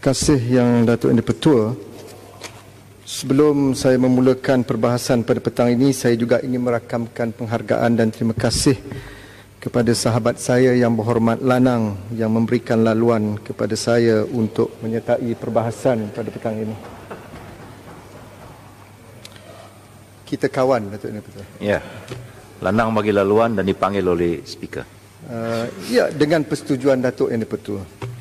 kasih Yang Datuk Yang di-Pertua. Sebelum saya memulakan perbahasan pada petang ini, saya juga ingin merakamkan penghargaan dan terima kasih kepada sahabat saya yang berhormat Lanang yang memberikan laluan kepada saya untuk menyertai perbahasan pada petang ini. Kita kawan, Datuk Yang di-Pertua. Ya, Lanang bagi laluan dan dipanggil oleh speaker. Ya, dengan persetujuan Datuk Yang di-Pertua.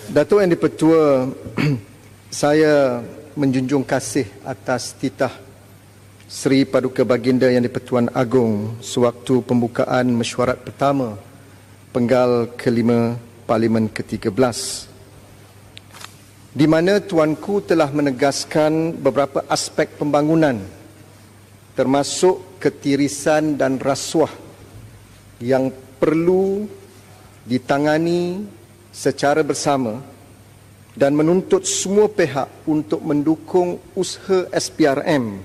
Datuk Yang di-Pertua, saya menjunjung kasih atas titah Seri Paduka Baginda Yang di-Pertuan Agong sewaktu pembukaan mesyuarat pertama Penggal ke-5 Parlimen ke-13, di mana Tuanku telah menegaskan beberapa aspek pembangunan termasuk ketirisan dan rasuah yang perlu ditangani secara bersama dan menuntut semua pihak untuk mendukung usaha SPRM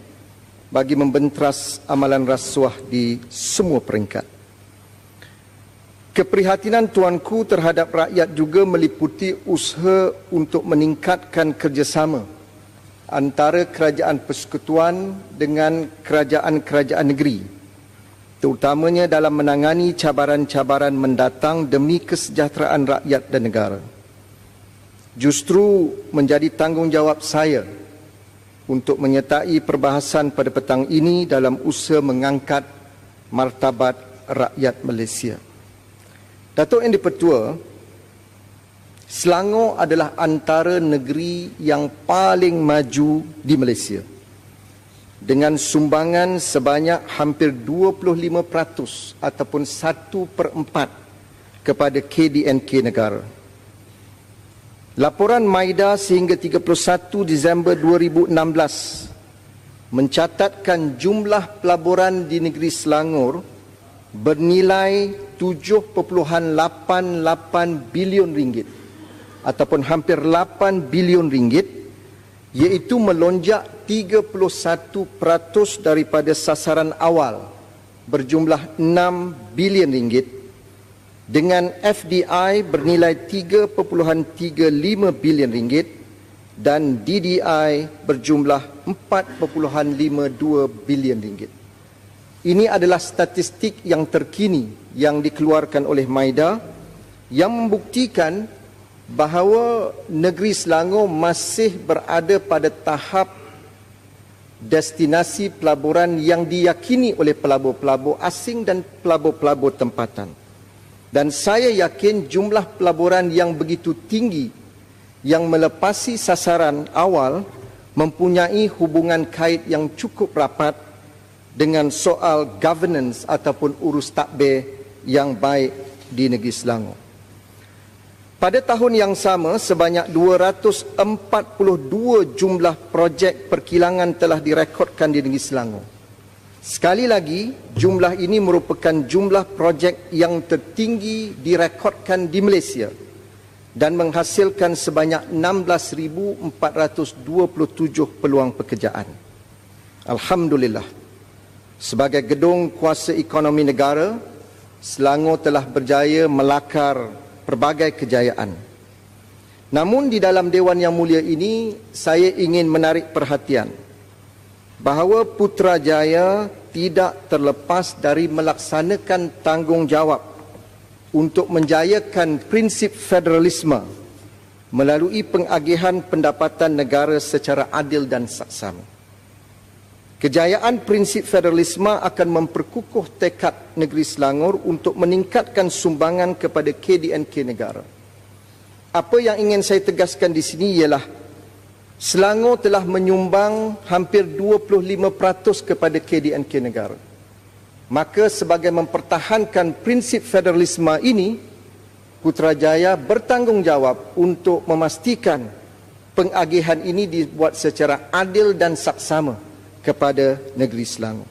bagi membentras amalan rasuah di semua peringkat. Keprihatinan Tuanku terhadap rakyat juga meliputi usaha untuk meningkatkan kerjasama antara kerajaan persekutuan dengan kerajaan-kerajaan negeri, terutamanya dalam menangani cabaran-cabaran mendatang demi kesejahteraan rakyat dan negara. Justru menjadi tanggungjawab saya untuk menyertai perbahasan pada petang ini dalam usaha mengangkat martabat rakyat Malaysia. Datuk Yang di-Pertua, Selangor adalah antara negeri yang paling maju di Malaysia dengan sumbangan sebanyak hampir 25% ataupun 1/4 kepada KDNK negara. Laporan MIDA sehingga 31 Disember 2016 mencatatkan jumlah pelaburan di negeri Selangor bernilai 7.88 bilion ringgit ataupun hampir 8 bilion ringgit, iaitu melonjak 31% daripada sasaran awal berjumlah 6 bilion ringgit dengan FDI bernilai 3.35 bilion ringgit dan DDI berjumlah 4.52 bilion ringgit. Ini adalah statistik yang terkini yang dikeluarkan oleh MIDA yang membuktikan bahawa negeri Selangor masih berada pada tahap destinasi pelaburan yang diyakini oleh pelabur-pelabur asing dan pelabur-pelabur tempatan. Dan saya yakin jumlah pelaburan yang begitu tinggi yang melepasi sasaran awal mempunyai hubungan kait yang cukup rapat dengan soal governance ataupun urus tadbir yang baik di negeri Selangor. Pada tahun yang sama, sebanyak 242 jumlah projek perkilangan telah direkodkan di negeri Selangor. Sekali lagi, jumlah ini merupakan jumlah projek yang tertinggi direkodkan di Malaysia dan menghasilkan sebanyak 16,427 peluang pekerjaan. Alhamdulillah, sebagai gedung kuasa ekonomi negara, Selangor telah berjaya melakar pelbagai kejayaan. Namun di dalam Dewan Yang Mulia ini, saya ingin menarik perhatian bahawa Putrajaya tidak terlepas dari melaksanakan tanggungjawab untuk menjayakan prinsip federalisme melalui pengagihan pendapatan negara secara adil dan saksama. Kejayaan prinsip federalisme akan memperkukuh tekad negeri Selangor untuk meningkatkan sumbangan kepada KDNK negara. Apa yang ingin saya tegaskan di sini ialah Selangor telah menyumbang hampir 25% kepada KDNK negara. Maka sebagai mempertahankan prinsip federalisme ini, Putrajaya bertanggungjawab untuk memastikan pengagihan ini dibuat secara adil dan saksama kepada negeri Selangor.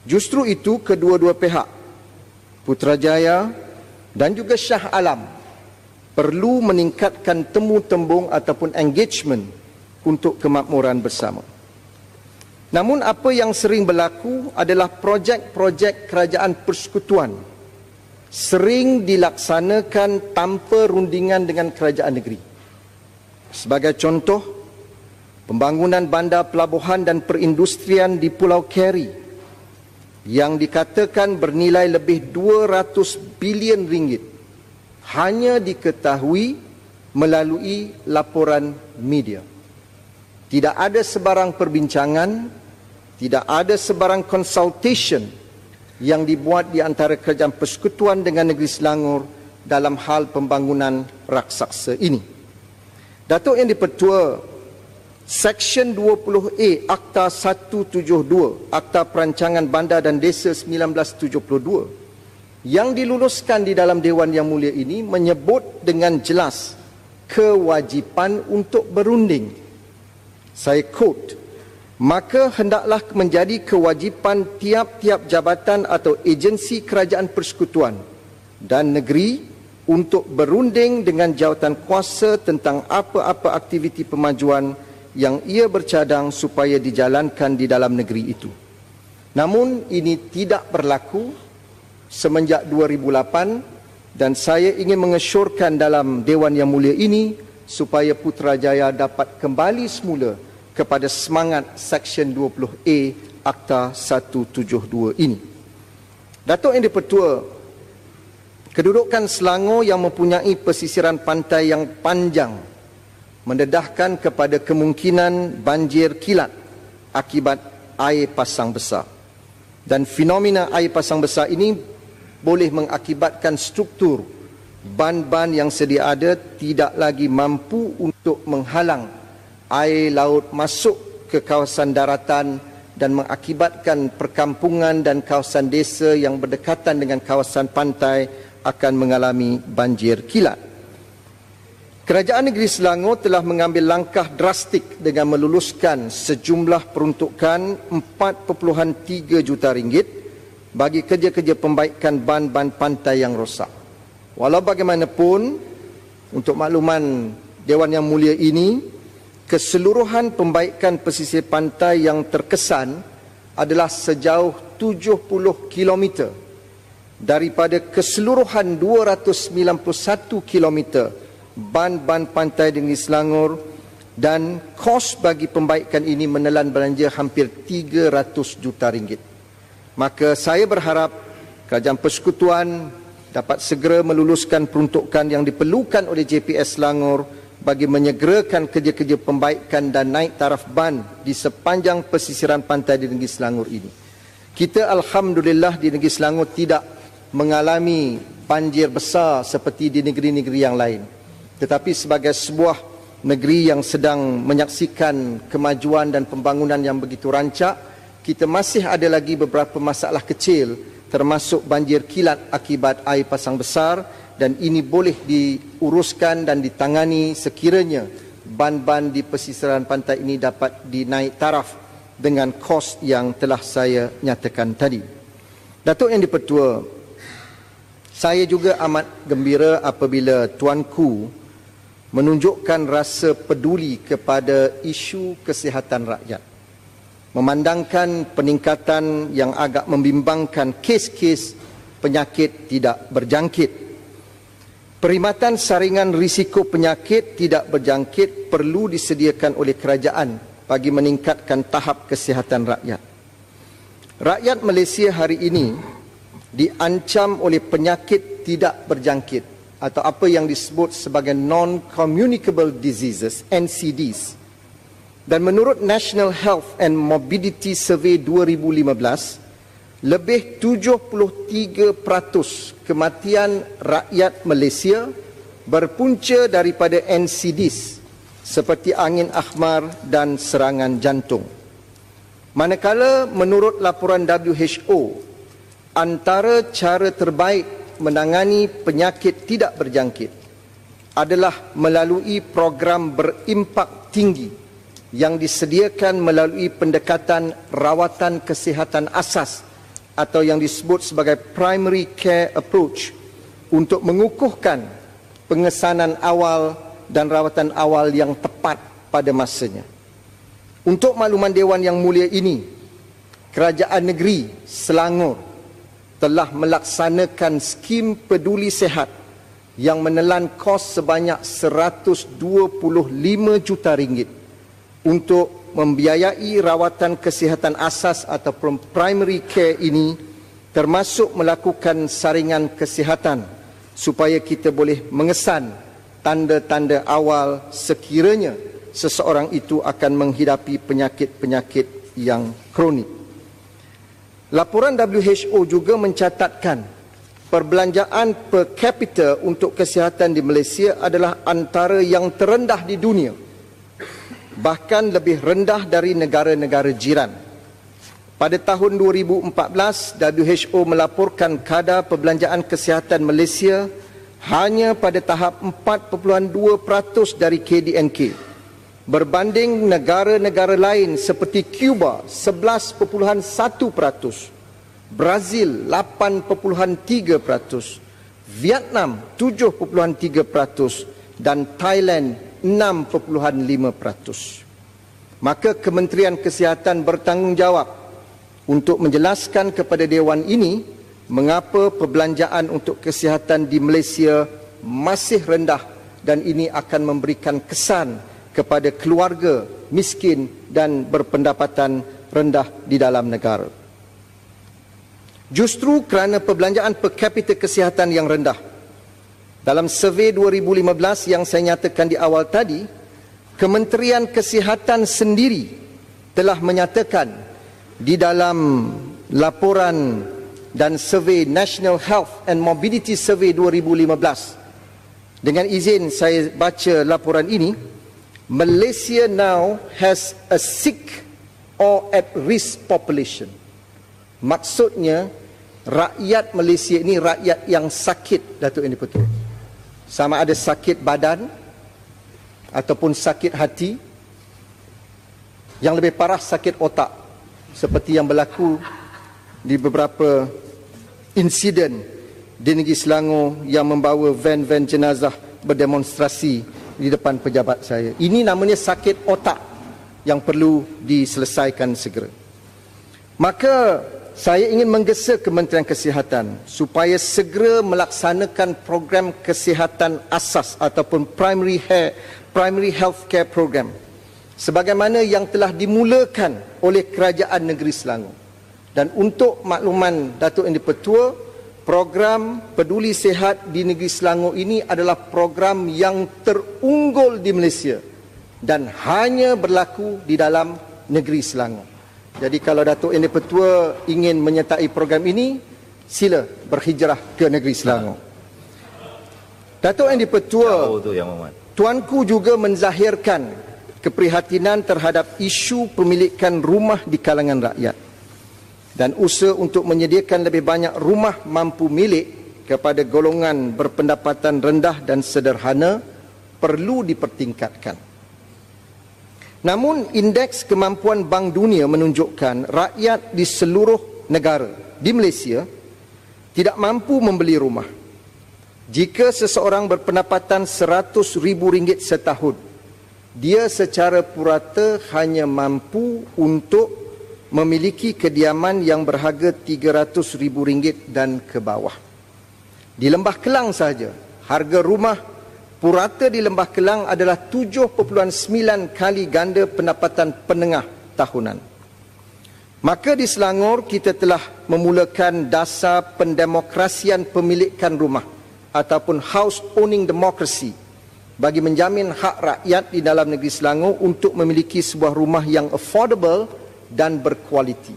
Justru itu, kedua-dua pihak, Putrajaya dan juga Shah Alam, perlu meningkatkan temu-tembung ataupun engagement untuk kemakmuran bersama. Namun apa yang sering berlaku adalah projek-projek kerajaan persekutuan sering dilaksanakan tanpa rundingan dengan kerajaan negeri. Sebagai contoh, pembangunan bandar pelabuhan dan perindustrian di Pulau Keri yang dikatakan bernilai lebih 200 bilion ringgit hanya diketahui melalui laporan media. Tidak ada sebarang perbincangan, tidak ada sebarang consultation yang dibuat di antara Kerajaan Persekutuan dengan Negeri Selangor dalam hal pembangunan raksasa ini. Datuk Yang di-Pertua, Seksyen 20A Akta 172, Akta Perancangan Bandar dan Desa 1972, yang diluluskan di dalam Dewan Yang Mulia ini menyebut dengan jelas kewajipan untuk berunding. Saya quote, maka hendaklah menjadi kewajipan tiap-tiap jabatan atau agensi kerajaan persekutuan dan negeri untuk berunding dengan jawatan kuasa tentang apa-apa aktiviti pemajuan yang ia bercadang supaya dijalankan di dalam negeri itu. Namun ini tidak berlaku semenjak 2008 dan saya ingin mengesyorkan dalam Dewan Yang Mulia ini supaya Putrajaya dapat kembali semula kepada semangat Seksyen 20A Akta 172 ini. Datuk Yang di-Pertua, kedudukan Selangor yang mempunyai pesisiran pantai yang panjang mendedahkan kepada kemungkinan banjir kilat akibat air pasang besar. Dan fenomena air pasang besar ini boleh mengakibatkan struktur ban-ban yang sedia ada tidak lagi mampu untuk menghalang air laut masuk ke kawasan daratan dan mengakibatkan perkampungan dan kawasan desa yang berdekatan dengan kawasan pantai akan mengalami banjir kilat. Kerajaan Negeri Selangor telah mengambil langkah drastik dengan meluluskan sejumlah peruntukan 4.3 juta ringgit bagi kerja-kerja pembaikan ban-ban pantai yang rosak. Walau bagaimanapun, untuk makluman Dewan Yang Mulia ini, keseluruhan pembaikan pesisir pantai yang terkesan adalah sejauh 70 km daripada keseluruhan 291 km ban-ban pantai di Negeri Selangor, dan kos bagi pembaikan ini menelan belanja hampir 300 juta ringgit. Maka saya berharap Kerajaan Persekutuan dapat segera meluluskan peruntukan yang diperlukan oleh JPS Selangor bagi menyegerakan kerja-kerja pembaikan dan naik taraf ban di sepanjang pesisiran pantai di Negeri Selangor ini. Kita alhamdulillah di Negeri Selangor tidak mengalami banjir besar seperti di negeri-negeri yang lain. Tetapi sebagai sebuah negeri yang sedang menyaksikan kemajuan dan pembangunan yang begitu rancak, kita masih ada lagi beberapa masalah kecil termasuk banjir kilat akibat air pasang besar, dan ini boleh diuruskan dan ditangani sekiranya ban-ban di pesisiran pantai ini dapat dinaik taraf dengan kos yang telah saya nyatakan tadi. Datuk Yang di-Pertua, saya juga amat gembira apabila Tuanku menunjukkan rasa peduli kepada isu kesihatan rakyat, memandangkan peningkatan yang agak membimbangkan kes-kes penyakit tidak berjangkit. Perkhidmatan saringan risiko penyakit tidak berjangkit perlu disediakan oleh kerajaan bagi meningkatkan tahap kesihatan rakyat. Rakyat Malaysia hari ini diancam oleh penyakit tidak berjangkit atau apa yang disebut sebagai non-communicable diseases, NCDs. Dan menurut National Health and Morbidity Survey 2015, lebih 73% kematian rakyat Malaysia berpunca daripada NCDs seperti angin akhmar dan serangan jantung. Manakala menurut laporan WHO, antara cara terbaik menangani penyakit tidak berjangkit adalah melalui program berimpak tinggi yang disediakan melalui pendekatan rawatan kesihatan asas atau yang disebut sebagai primary care approach untuk mengukuhkan pengesanan awal dan rawatan awal yang tepat pada masanya. Untuk makluman Dewan Yang Mulia ini, Kerajaan Negeri Selangor telah melaksanakan skim peduli sihat yang menelan kos sebanyak 125 juta ringgit untuk membiayai rawatan kesihatan asas ataupun primary care ini, termasuk melakukan saringan kesihatan supaya kita boleh mengesan tanda-tanda awal sekiranya seseorang itu akan menghidapi penyakit-penyakit yang kronik. Laporan WHO juga mencatatkan perbelanjaan per kapita untuk kesihatan di Malaysia adalah antara yang terendah di dunia, bahkan lebih rendah dari negara-negara jiran. Pada tahun 2014, WHO melaporkan kadar perbelanjaan kesihatan Malaysia hanya pada tahap 4.2% dari KDNK, berbanding negara-negara lain seperti Cuba 11.1%, Brazil 8.3%, Vietnam 7.3% dan Thailand 6.5%. Maka Kementerian Kesihatan bertanggungjawab untuk menjelaskan kepada Dewan ini mengapa perbelanjaan untuk kesihatan di Malaysia masih rendah, dan ini akan memberikan kesan kepada keluarga miskin dan berpendapatan rendah di dalam negara. Justru kerana perbelanjaan per kapita kesihatan yang rendah, dalam survey 2015 yang saya nyatakan di awal tadi, Kementerian Kesihatan sendiri telah menyatakan di dalam laporan dan survey National Health and Mobility Survey 2015. Dengan izin saya baca laporan ini, Malaysia now has a sick or at risk population. Maksudnya rakyat Malaysia ini rakyat yang sakit, Datuk Yang di-Pertua. Sama ada sakit badan ataupun sakit hati, yang lebih parah sakit otak, seperti yang berlaku di beberapa insiden di Negeri Selangor yang membawa van-van jenazah berdemonstrasi di depan pejabat saya. Ini namanya sakit otak yang perlu diselesaikan segera. Maka saya ingin menggesa Kementerian Kesihatan supaya segera melaksanakan program kesihatan asas ataupun primary health care program sebagaimana yang telah dimulakan oleh Kerajaan Negeri Selangor. Dan untuk makluman Datuk Yang di-Pertua, program peduli sihat di Negeri Selangor ini adalah program yang terunggul di Malaysia dan hanya berlaku di dalam Negeri Selangor. Jadi kalau Datuk Yang di-Pertua ingin menyertai program ini, sila berhijrah ke Negeri Selangor. Datuk Yang di-Pertua, Tuanku juga menzahirkan keprihatinan terhadap isu pemilikan rumah di kalangan rakyat dan usaha untuk menyediakan lebih banyak rumah mampu milik kepada golongan berpendapatan rendah dan sederhana perlu dipertingkatkan. Namun, indeks kemampuan Bank Dunia menunjukkan rakyat di seluruh negara di Malaysia tidak mampu membeli rumah. Jika seseorang berpendapatan RM100,000 setahun, dia secara purata hanya mampu untuk memiliki kediaman yang berharga RM300,000 dan ke bawah. Di Lembah Kelang sahaja, harga rumah purata di Lembah Kelang adalah 7.9 kali ganda pendapatan penengah tahunan. Maka di Selangor kita telah memulakan dasar pendemokrasian pemilikan rumah ataupun house owning democracy bagi menjamin hak rakyat di dalam negeri Selangor untuk memiliki sebuah rumah yang affordable dan berkualiti.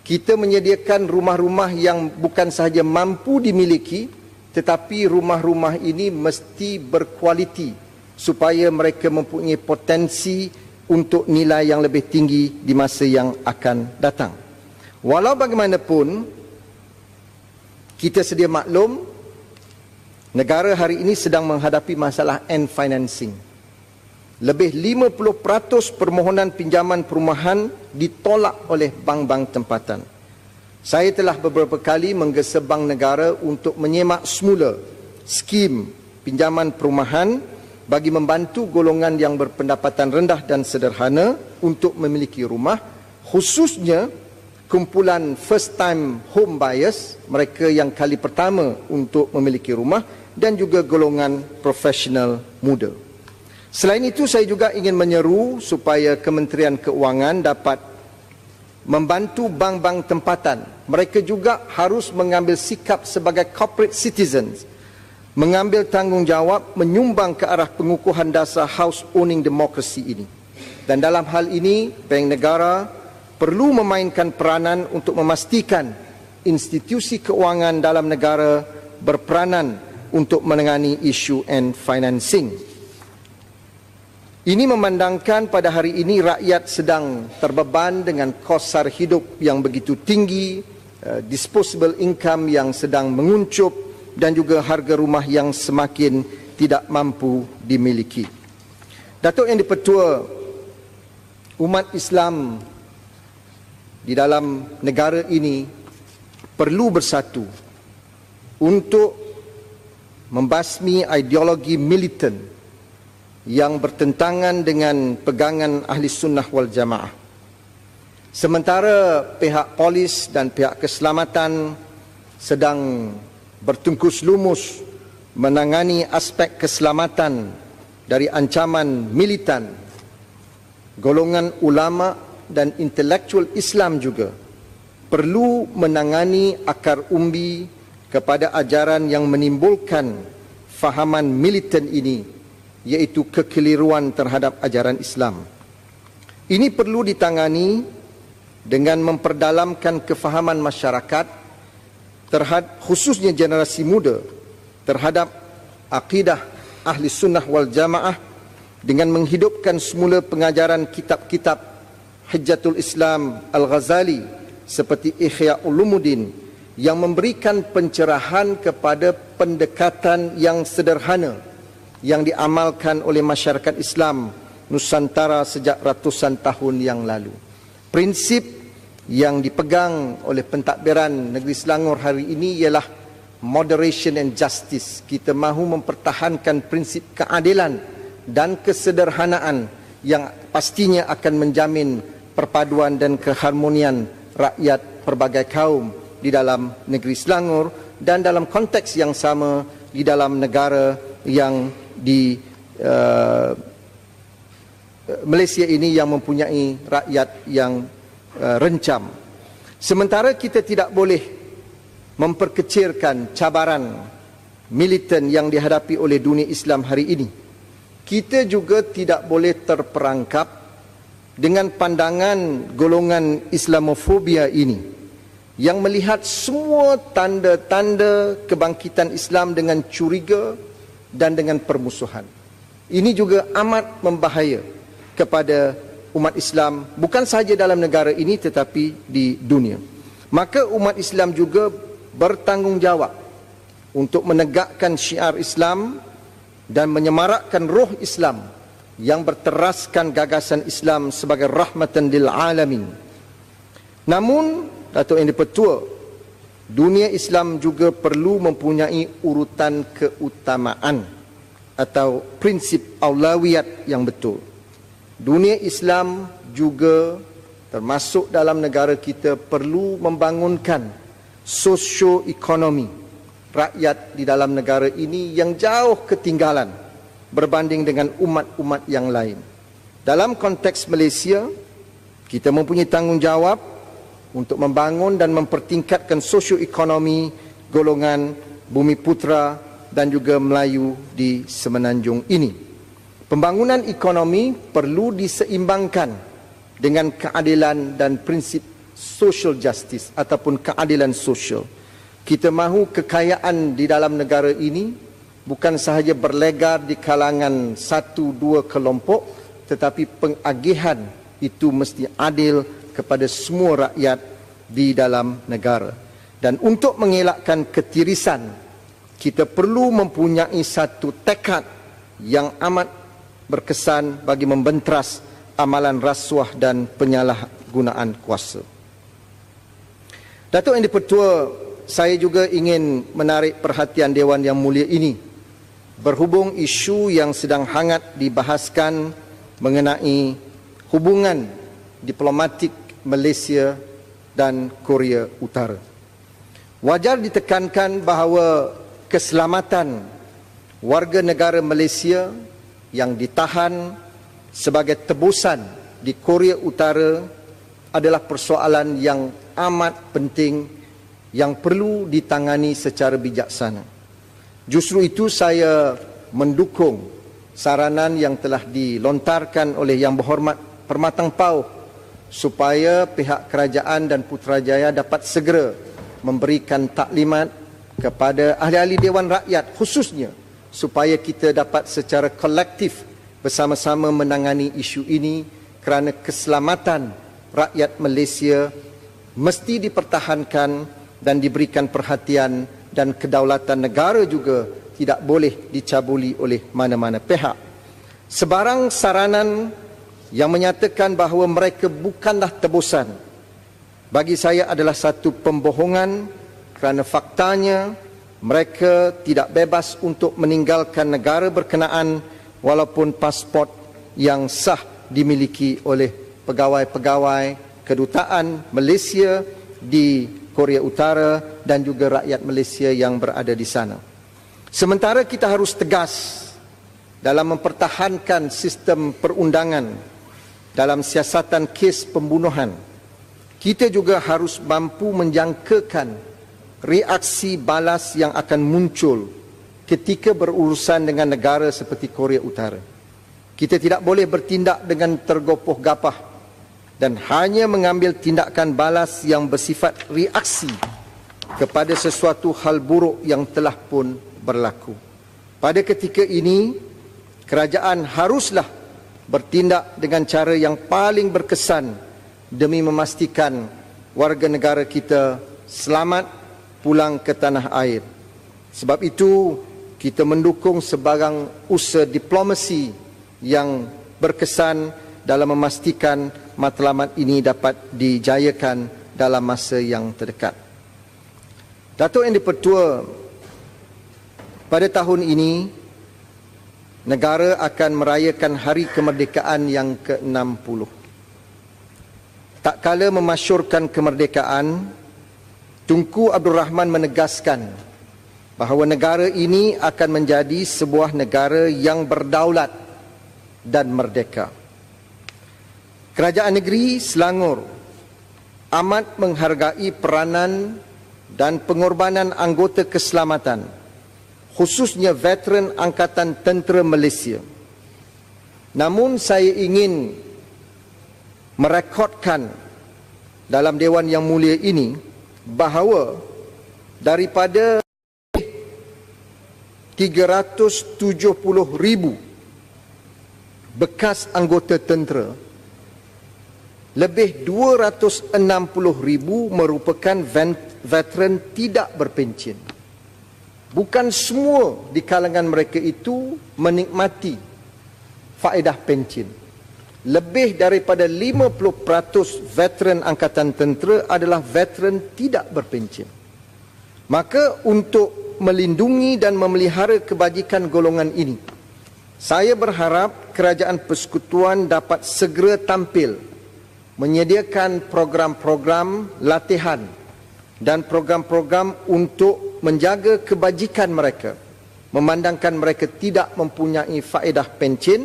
Kita menyediakan rumah-rumah yang bukan sahaja mampu dimiliki, tetapi rumah-rumah ini mesti berkualiti supaya mereka mempunyai potensi untuk nilai yang lebih tinggi di masa yang akan datang. Walau bagaimanapun, kita sedia maklum, negara hari ini sedang menghadapi masalah end financing. Lebih 50% permohonan pinjaman perumahan ditolak oleh bank-bank tempatan. Saya telah beberapa kali menggesa Bank Negara untuk menyemak semula skim pinjaman perumahan bagi membantu golongan yang berpendapatan rendah dan sederhana untuk memiliki rumah, khususnya kumpulan first time home buyers, mereka yang kali pertama untuk memiliki rumah, dan juga golongan profesional muda. Selain itu, saya juga ingin menyeru supaya Kementerian Keuangan dapat membantu bank-bank tempatan. Mereka juga harus mengambil sikap sebagai corporate citizens, mengambil tanggungjawab, menyumbang ke arah pengukuhan dasar house owning democracy ini. Dan dalam hal ini, Bank Negara perlu memainkan peranan untuk memastikan institusi keuangan dalam negara berperanan untuk menangani isu and financing. Ini memandangkan pada hari ini rakyat sedang terbeban dengan kos sara hidup yang begitu tinggi, disposable income yang sedang menguncup, dan juga harga rumah yang semakin tidak mampu dimiliki. Datuk Yang di-Pertua, umat Islam di dalam negara ini perlu bersatu untuk membasmi ideologi militan yang bertentangan dengan pegangan Ahli Sunnah wal Jamaah. Sementara pihak polis dan pihak keselamatan sedang bertungkus lumus menangani aspek keselamatan dari ancaman militan, golongan ulama dan intelektual Islam juga perlu menangani akar umbi kepada ajaran yang menimbulkan fahaman militan ini, iaitu kekeliruan terhadap ajaran Islam. Ini perlu ditangani dengan memperdalamkan kefahaman masyarakat terhadap khususnya generasi muda terhadap akidah Ahli Sunnah wal Jamaah dengan menghidupkan semula pengajaran kitab-kitab Hujjatul Islam Al-Ghazali seperti Ihya Ulumuddin yang memberikan pencerahan kepada pendekatan yang sederhana yang diamalkan oleh masyarakat Islam Nusantara sejak ratusan tahun yang lalu. Prinsip yang dipegang oleh pentadbiran negeri Selangor hari ini ialah moderation and justice. Kita mahu mempertahankan prinsip keadilan dan kesederhanaan yang pastinya akan menjamin perpaduan dan keharmonian rakyat pelbagai kaum di dalam negeri Selangor dan dalam konteks yang sama di dalam negara yang di Malaysia ini yang mempunyai rakyat yang rencam. Sementara kita tidak boleh memperkecilkan cabaran militan yang dihadapi oleh dunia Islam hari ini, kita juga tidak boleh terperangkap dengan pandangan golongan Islamofobia ini yang melihat semua tanda-tanda kebangkitan Islam dengan curiga dan dengan permusuhan. Ini juga amat membahaya kepada umat Islam, bukan sahaja dalam negara ini tetapi di dunia. Maka umat Islam juga bertanggungjawab untuk menegakkan syiar Islam dan menyemarakkan roh Islam yang berteraskan gagasan Islam sebagai rahmatan lil alamin. Namun, Datuk Yang di-Pertua, dunia Islam juga perlu mempunyai urutan keutamaan atau prinsip aulawiyat yang betul. Dunia Islam juga termasuk dalam negara kita perlu membangunkan sosioekonomi rakyat di dalam negara ini yang jauh ketinggalan berbanding dengan umat-umat yang lain. Dalam konteks Malaysia, kita mempunyai tanggungjawab untuk membangun dan mempertingkatkan sosioekonomi golongan Bumi Putra dan juga Melayu di Semenanjung ini. Pembangunan ekonomi perlu diseimbangkan dengan keadilan dan prinsip social justice ataupun keadilan sosial. Kita mahu kekayaan di dalam negara ini bukan sahaja berlegar di kalangan satu dua kelompok, tetapi pengagihan itu mesti adil kepada semua rakyat di dalam negara. Dan untuk mengelakkan ketirisan, kita perlu mempunyai satu tekad yang amat berkesan bagi membentras amalan rasuah dan penyalahgunaan kuasa. Datuk Yang di-Pertua, saya juga ingin menarik perhatian Dewan Yang Mulia ini berhubung isu yang sedang hangat dibahaskan mengenai hubungan diplomatik Malaysia dan Korea Utara. Wajar ditekankan bahawa keselamatan warga negara Malaysia yang ditahan sebagai tebusan di Korea Utara adalah persoalan yang amat penting yang perlu ditangani secara bijaksana. Justru itu saya mendukung saranan yang telah dilontarkan oleh Yang Berhormat Permatang Pauh supaya pihak kerajaan dan Putrajaya dapat segera memberikan taklimat kepada ahli-ahli Dewan Rakyat khususnya supaya kita dapat secara kolektif bersama-sama menangani isu ini kerana keselamatan rakyat Malaysia mesti dipertahankan dan diberikan perhatian dan kedaulatan negara juga tidak boleh dicabuli oleh mana-mana pihak. Sebarang saranan yang menyatakan bahawa mereka bukanlah tebusan bagi saya adalah satu pembohongan kerana faktanya mereka tidak bebas untuk meninggalkan negara berkenaan walaupun pasport yang sah dimiliki oleh pegawai-pegawai kedutaan Malaysia di Korea Utara dan juga rakyat Malaysia yang berada di sana. Sementara kita harus tegas dalam mempertahankan sistem perundangan dalam siasatan kes pembunuhan, kita juga harus mampu menjangkakan reaksi balas yang akan muncul ketika berurusan dengan negara seperti Korea Utara. Kita tidak boleh bertindak dengan tergopoh gapah dan hanya mengambil tindakan balas yang bersifat reaksi kepada sesuatu hal buruk yang telah pun berlaku. Pada ketika ini, kerajaan haruslah bertindak dengan cara yang paling berkesan demi memastikan warga negara kita selamat pulang ke tanah air. Sebab itu, kita mendukung sebarang usaha diplomasi yang berkesan dalam memastikan matlamat ini dapat dijayakan dalam masa yang terdekat. Datuk Yang di-Pertua, pada tahun ini, negara akan merayakan Hari Kemerdekaan yang ke-60. Tak kala memasyurkan kemerdekaan, Tunku Abdul Rahman menegaskan bahawa negara ini akan menjadi sebuah negara yang berdaulat dan merdeka. Kerajaan negeri Selangor amat menghargai peranan dan pengorbanan anggota keselamatan, khususnya veteran Angkatan Tentera Malaysia. Namun saya ingin merekodkan dalam Dewan Yang Mulia ini bahawa daripada 370,000 bekas anggota tentera, lebih 260,000 merupakan veteran tidak berpencen. Bukan semua di kalangan mereka itu menikmati faedah pencen. Lebih daripada 50% veteran Angkatan Tentera adalah veteran tidak berpencen. Maka untuk melindungi dan memelihara kebajikan golongan ini, saya berharap Kerajaan Persekutuan dapat segera tampil menyediakan program-program latihan dan program-program untuk menjaga kebajikan mereka, memandangkan mereka tidak mempunyai faedah pencen,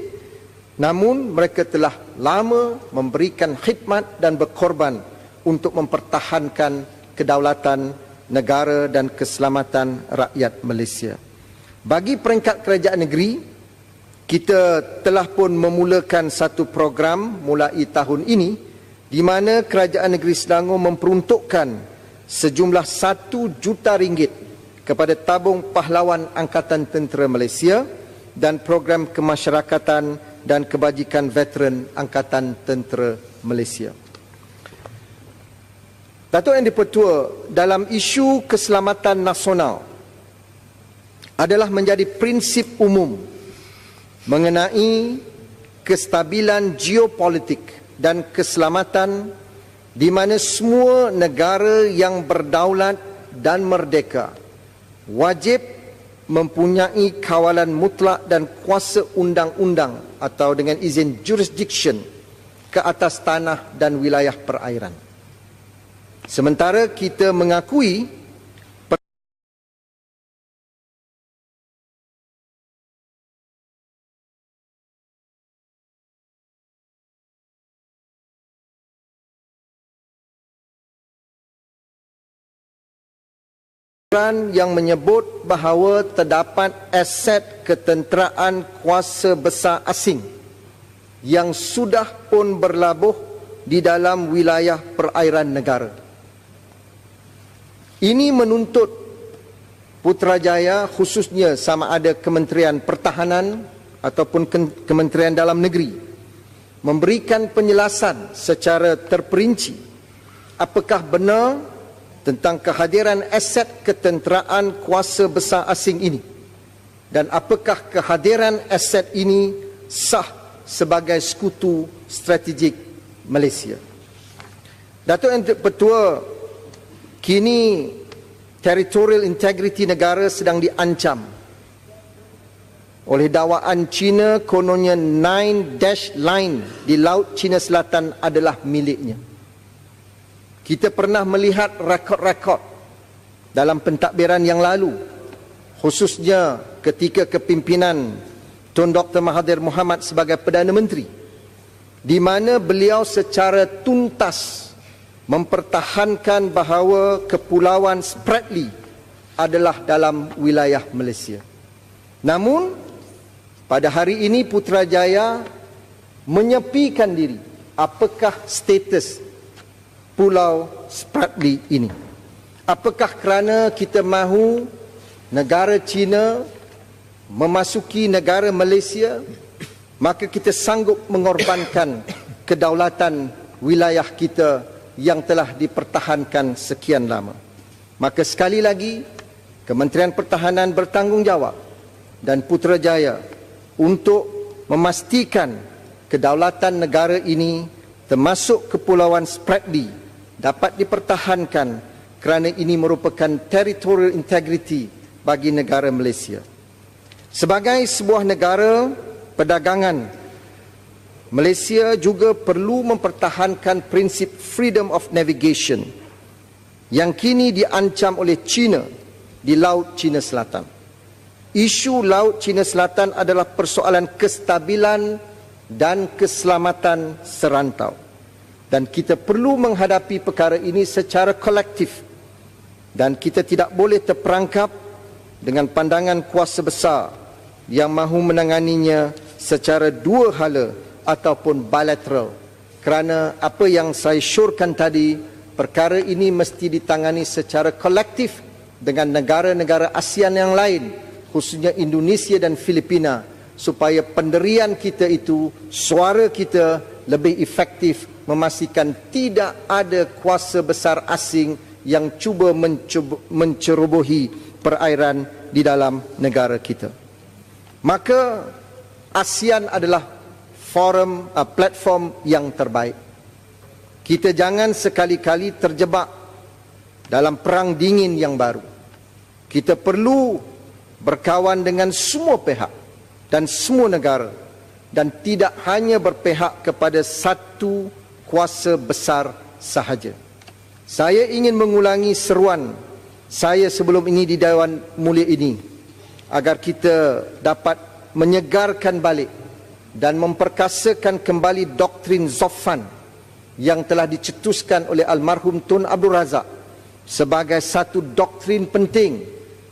namun mereka telah lama memberikan khidmat dan berkorban untuk mempertahankan kedaulatan negara dan keselamatan rakyat Malaysia. Bagi peringkat kerajaan negeri, kita telah pun memulakan satu program mulai tahun ini di mana Kerajaan Negeri Selangor memperuntukkan sejumlah RM1 juta kepada tabung pahlawan Angkatan Tentera Malaysia dan program kemasyarakatan dan kebajikan veteran Angkatan Tentera Malaysia. Datuk Yang di-Pertua, dalam isu keselamatan nasional adalah menjadi prinsip umum mengenai kestabilan geopolitik dan keselamatan di mana semua negara yang berdaulat dan merdeka wajib mempunyai kawalan mutlak dan kuasa undang-undang atau dengan izin jurisdiction ke atas tanah dan wilayah perairan. Sementara kita mengakui yang menyebut bahawa terdapat aset ketenteraan kuasa besar asing yang sudah pun berlabuh di dalam wilayah perairan negara. Ini menuntut Putrajaya, khususnya sama ada Kementerian Pertahanan ataupun Kementerian Dalam Negeri, memberikan penjelasan secara terperinci apakah benar tentang kehadiran aset ketenteraan kuasa besar asing ini dan apakah kehadiran aset ini sah sebagai sekutu strategik Malaysia. Datuk Yang Dipertua, kini territorial integrity negara sedang diancam oleh dakwaan China, kononnya 9 line di Laut Cina Selatan adalah miliknya. Kita pernah melihat rekod-rekod dalam pentadbiran yang lalu, khususnya ketika kepimpinan Tun Dr. Mahathir Mohamad sebagai Perdana Menteri, di mana beliau secara tuntas mempertahankan bahawa Kepulauan Spratly adalah dalam wilayah Malaysia. Namun, pada hari ini Putrajaya menyepikan diri apakah status Pulau Spratly ini. Apakah kerana kita mahu negara China memasuki negara Malaysia, maka kita sanggup mengorbankan kedaulatan wilayah kita yang telah dipertahankan sekian lama. Maka sekali lagi, Kementerian Pertahanan bertanggungjawab dan Putrajaya untuk memastikan kedaulatan negara ini termasuk Kepulauan Spratly dapat dipertahankan kerana ini merupakan territorial integrity bagi negara Malaysia. Sebagai sebuah negara perdagangan, Malaysia juga perlu mempertahankan prinsip freedom of navigation yang kini diancam oleh China di Laut Cina Selatan. Isu Laut Cina Selatan adalah persoalan kestabilan dan keselamatan serantau. Dan kita perlu menghadapi perkara ini secara kolektif. Dan kita tidak boleh terperangkap dengan pandangan kuasa besar yang mahu menanganinya secara dua hala ataupun bilateral. Kerana apa yang saya syorkan tadi, perkara ini mesti ditangani secara kolektif dengan negara-negara ASEAN yang lain, khususnya Indonesia dan Filipina, supaya pendirian kita itu, suara kita lebih efektif, memastikan tidak ada kuasa besar asing yang cuba mencerobohi perairan di dalam negara kita. Maka ASEAN adalah platform yang terbaik. Kita jangan sekali-kali terjebak dalam perang dingin yang baru. Kita perlu berkawan dengan semua pihak dan semua negara dan tidak hanya berpihak kepada satu kuasa besar sahaja. Saya ingin mengulangi seruan saya sebelum ini di Dewan Mulia ini agar kita dapat menyegarkan balik dan memperkasakan kembali doktrin Zoffan yang telah dicetuskan oleh almarhum Tun Abdul Razak sebagai satu doktrin penting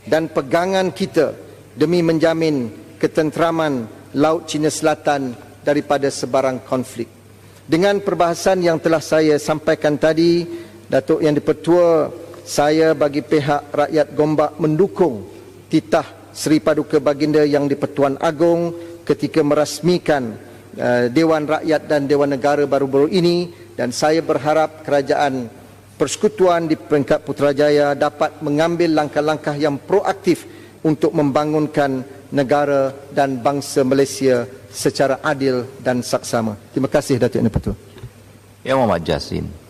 dan pegangan kita demi menjamin ketenteraman Laut Cina Selatan daripada sebarang konflik. Dengan perbahasan yang telah saya sampaikan tadi, Datuk Yang Dipertua, saya bagi pihak rakyat Gombak mendukung titah Seri Paduka Baginda Yang di-Pertuan Agong ketika merasmikan Dewan Rakyat dan Dewan Negara baru-baru ini, dan saya berharap kerajaan persekutuan di peringkat Putrajaya dapat mengambil langkah-langkah yang proaktif untuk membangunkan negara dan bangsa Malaysia secara adil dan saksama. Terima kasih Datuk Yang Dipertua. Yang Muhammad Jasin.